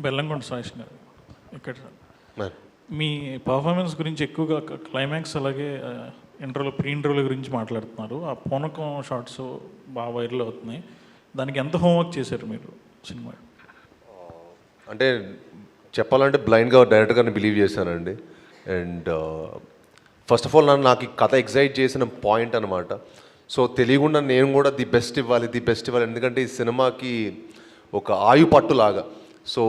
బెల్లంకొండ సాయిష్ గారు ఇక్కడ మరి మీ పర్ఫార్మెన్స్ గురించి ఎక్కువగా క్లైమాక్స్ అలాగే ఇంటర్వ్యూలో ప్రీ ఇంటర్వ్యూల గురించి మాట్లాడుతున్నారు. ఆ పూనకం షార్ట్స్ బాగా వైరల్ అవుతున్నాయి. దానికి ఎంత హోంవర్క్ చేశారు మీరు సినిమా? అంటే చెప్పాలంటే బ్లైండ్గా డైరెక్టర్ గారిని బిలీవ్ చేశానండి. అండ్ ఫస్ట్ ఆఫ్ ఆల్ నాకు ఈ కథ ఎగ్జైట్ చేసిన పాయింట్ అనమాట. సో తెలియకుండా నేను కూడా ది బెస్ట్ ఇవ్వాలి. ఎందుకంటే ఈ సినిమాకి ఒక ఆయు పట్టులాగా. సో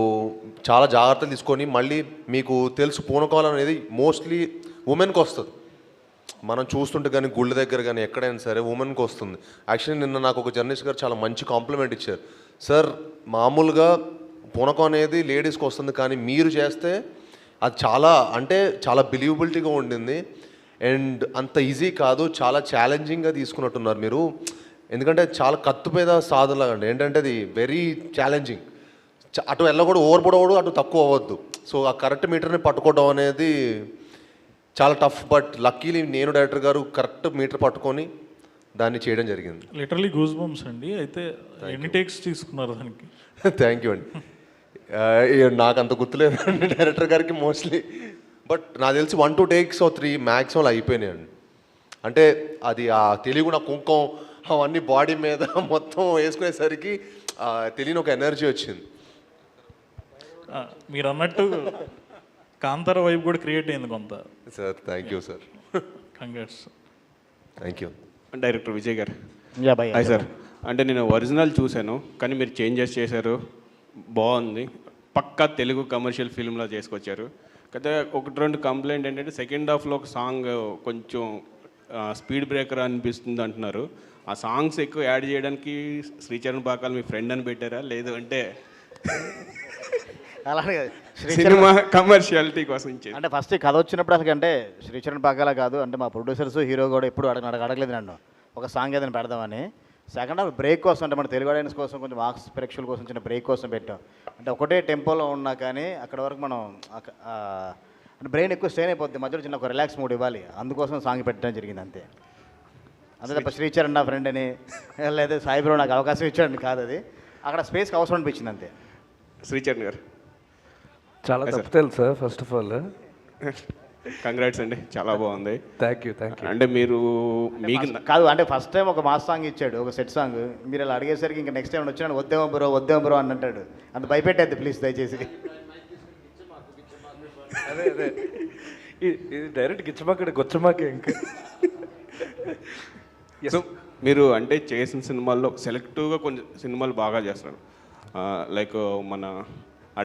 చాలా జాగ్రత్తలు తీసుకొని మళ్ళీ మీకు తెలుసు పూనకాలం అనేది మోస్ట్లీ ఉమెన్కి వస్తుంది. మనం చూస్తుంటే కానీ గుళ్ళ దగ్గర కానీ ఎక్కడైనా సరే ఉమెన్కి వస్తుంది. యాక్చువల్లీ నిన్న నాకు ఒక జర్నలిస్ట్ గారు చాలా మంచి కాంప్లిమెంట్ ఇచ్చారు. సార్ మామూలుగా పూనకం అనేది లేడీస్కి వస్తుంది, కానీ మీరు చేస్తే అది చాలా బిలీవబిలిటీగా ఉండింది. అండ్ అంత ఈజీ కాదు, చాలా ఛాలెంజింగ్గా తీసుకున్నట్టున్నారు మీరు. ఎందుకంటే చాలా కత్తుపేద సాధనలాగా అండి. ఏంటంటే అది వెరీ ఛాలెంజింగ్. అటు వెళ్ళకూడదు, ఓవర్పడకూడదు, అటు తక్కువ అవ్వద్దు. సో ఆ కరెక్ట్ మీటర్ని పట్టుకోవడం అనేది చాలా టఫ్. బట్ లక్కీలీ నేను డైరెక్టర్ గారు కరెక్ట్ మీటర్ పట్టుకొని దాన్ని చేయడం జరిగింది. లిటరలీ గూస్ బంప్స్ అండి. అయితే ఎన్ని టేక్స్ తీసుకున్నారు దానికి? థ్యాంక్ యూ అండి. నాకు అంత గుర్తులేదండి డైరెక్టర్ గారికి మోస్ట్లీ. బట్ నాకు తెలిసి 1 2 టేక్స్ 3 మ్యాక్సిమం అయిపోయినాయండి. అంటే అది ఆ తెలియకుండా కుంకుమ అవన్నీ బాడీ మీద మొత్తం వేసుకునేసరికి తెలియని ఒక ఎనర్జీ వచ్చింది. మీరు అన్నట్టు కాంతార వైపు కూడా క్రియేట్ అయింది కొంత. Sir thank you sir. Congrats. Thank you. Director Vijay garu. Hi sir. అంటే నేను ఒరిజినల్ చూశాను, కానీ మీరు చేంజెస్ చేశారు, బాగుంది. పక్కా తెలుగు కమర్షియల్ ఫిల్మ్లో చేసుకొచ్చారు. అయితే 1-2 కంప్లైంట్ ఏంటంటే సెకండ్ హాఫ్లో ఒక సాంగ్ కొంచెం స్పీడ్ బ్రేకర్ అనిపిస్తుంది అంటున్నారు. ఆ సాంగ్స్ ఎక్కువ యాడ్ చేయడానికి శ్రీచరణ్ పాకాల మీ ఫ్రెండ్ అని పెట్టారా, లేదు అంటే అలానే సినిమా కమర్షియాలిటీ కోసం ఇచ్చారు? అంటే ఫస్ట్ కథ వచ్చినప్పుడు అసలు అంటే శ్రీచరణ్ పాకాల కాదు, అంటే మా ప్రొడ్యూసర్స్ హీరో కూడా ఎప్పుడు అడగలేదు నన్ను ఒక సాంగ్ ఏదైనా పెడదామని. సెకండ్ హాఫ్ బ్రేక్ కోసం, అంటే మన తెలుగు ఆడియన్స్ కోసం, కొంచెం మార్క్స్ ప్రేక్షకుల కోసం చిన్న బ్రేక్ కోసం పెట్టాం. అంటే ఒకటే టెంపోలో ఉన్నా కానీ అక్కడ వరకు మనం అంటే బ్రెయిన్ ఎక్కువ స్ట్రెయిన్ అయిపోద్ది, మధ్యలో చిన్న ఒక రిలాక్స్ మూడ్ ఇవ్వాలి, అందుకోసం సాంగ్ పెట్టడం జరిగింది అంతే. అంతే తప్ప శ్రీచరణ్ నా ఫ్రెండ్ అని లేదా సాయిబ్రో నాకు అవకాశం ఇచ్చాడని కాదు, అది అక్కడ స్పేస్కి అవసరం అనిపించింది అంతే. శ్రీచరణ్ గారు చాలా తప్పుతారు sir. First of all congrats అండి, చాలా బాగుంది. Thank you. అంటే మీరు మీకు కాదు అంటే ఫస్ట్ టైం ఒక మాస్ సాంగ్ ఇచ్చాడు, ఒక సెట్ సాంగ్. మీరు ఇలా అడిగేసరికి ఇంకా నెక్స్ట్ టైం వచ్చినా వద్దేమో బ్రో అని అంటాడు. అంత భయపెట్టేది ప్లీజ్ దయచేసి. అదే ఇది డైరెక్ట్ గిచ్చమాక గొచ్చమాకే ఇంకా. సో మీరు అంటే చేసిన సినిమాల్లో సెలెక్టివ్గా కొన్ని సినిమాలు బాగా చేస్తారు. లైక్ మన